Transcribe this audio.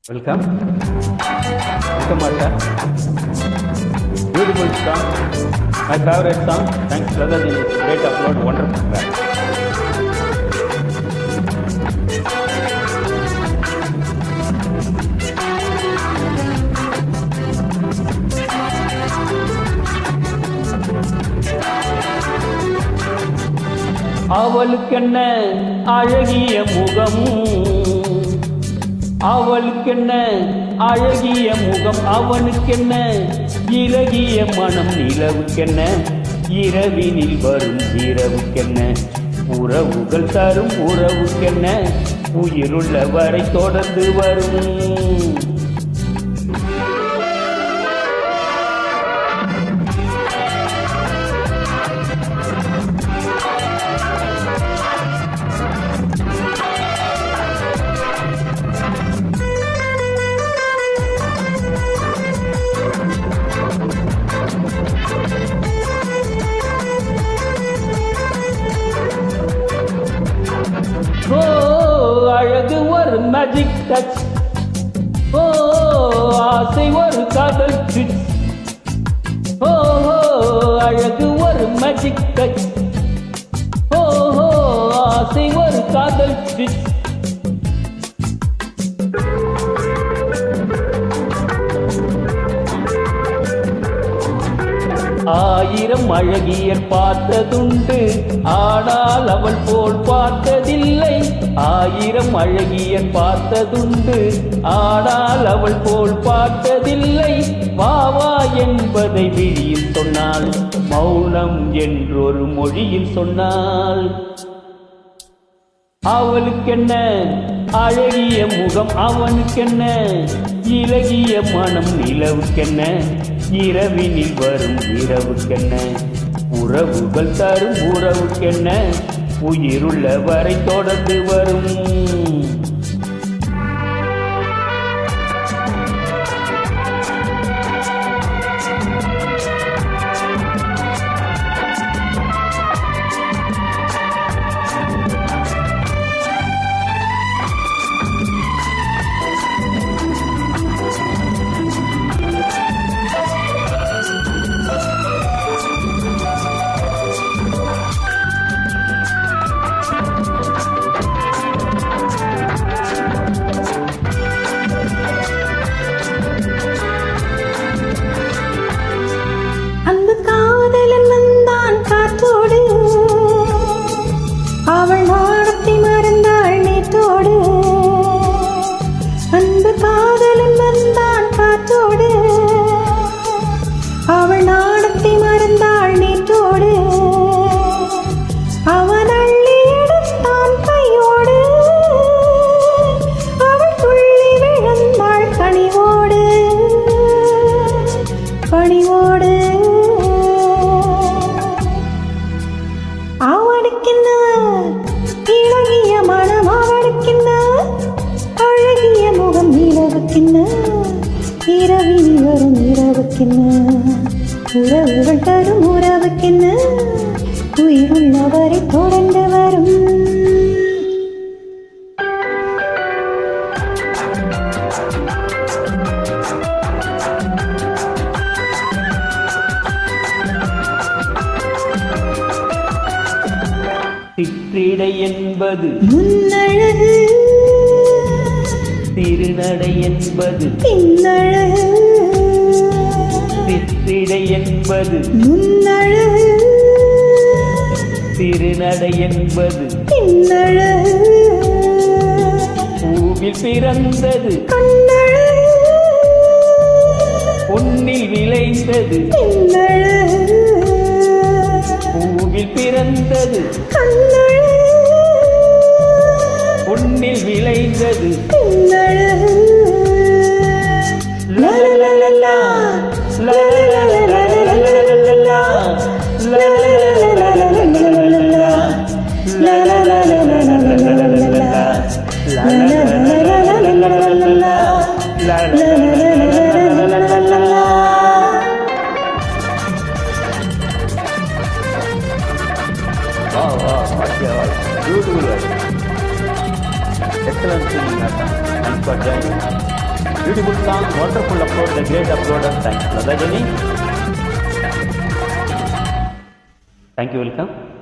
Welcome. Welcome, Martha. Beautiful song. My favorite song. Thanks, brother. This is great upload. Wonderful track. அவளுக்கென்ன அழகிய முகம், அவளுக்கென்ன அழகிய முகம், அவனுக்கென்ன இலகிய மனம், நிலவுக்கென்ன இரவினில் வரும் இரவுக்கென்ன உறவுகள் தரும் உறவுக்கென்ன உயிருள்ள வரை தொடர்ந்து வரும். ஓ அழகு ஒரு மேஜிக் டச், ஓ ஆசை ஒரு காதல் ஸ்விட்ச், ஓ அழகு ஒரு மேஜிக் டச், ஓ ஆசை ஒரு காதல் ஸ்விட்ச். ஆயிரம் அழகியர் பார்த்ததுண்டு, ஆனால் அவள் போல் பார்த்ததில்லை. ஆயிரம் அழகியர் பார்த்ததுண்டு, ஆனால் அவள் போல் பார்த்ததில்லை. வா வா என்பதை விழியில் சொன்னால், மௌனம் என்றொரு மொழியில் சொன்னால். அவளுக்கென்ன அழகிய முகம், அவனுக்கென்ன இலகிய மனம், நிலவுக்கென்ன இரவினில் வரும் இரவுக்கென்ன உறவுகள் தரும் உறவுக்கென்ன உயிருள்ள வரை தொடர்ந்து வரும். அவள் வானத்தை மறந்தாள் நேற்றோடு, அன்பு காதலன் வந்தான் காற்றோடு. அவள் நாணத்தை மறந்தாள் நேற்றோடு, அவன் அள்ளி எடுத்தான் கையோடு. அவள் துள்ளி விழுந்தாள் கனிவோடு பணிவோடு. அவனுக்கென்ன இலகிய மனம், அவனுக்கென்ன அழகிய முகம், நிலவுக்கென்ன இரவில் வரும் இரவுக்கென்ன உறவுகள் தரும் உறவுக்கென்ன உயிருள்ளவரை தொடர்ந்து வரும். சிற்றிடை என்பது முன்னழகு, திருநடை என்பது பின்னழகு. சிற்றிடை என்பது முன்னழகு, திருநடை என்பது பின்னழகு. பூவில் பிறந்தது கண்ணழகு, பொன்னில் விளைந்தது. பின்னழகு, பூவில் பிறந்தது கண்ணழகு, பொன்னில் விளைந்தது. பின்னழகு. லா லா லா லா லா லா லா லா லா லா Beautiful. Excellent singing, Nata. Thanks for joining. Beautiful song, wonderful upload, the great uploader. Thanks, Lada Jenny. Thank you, welcome.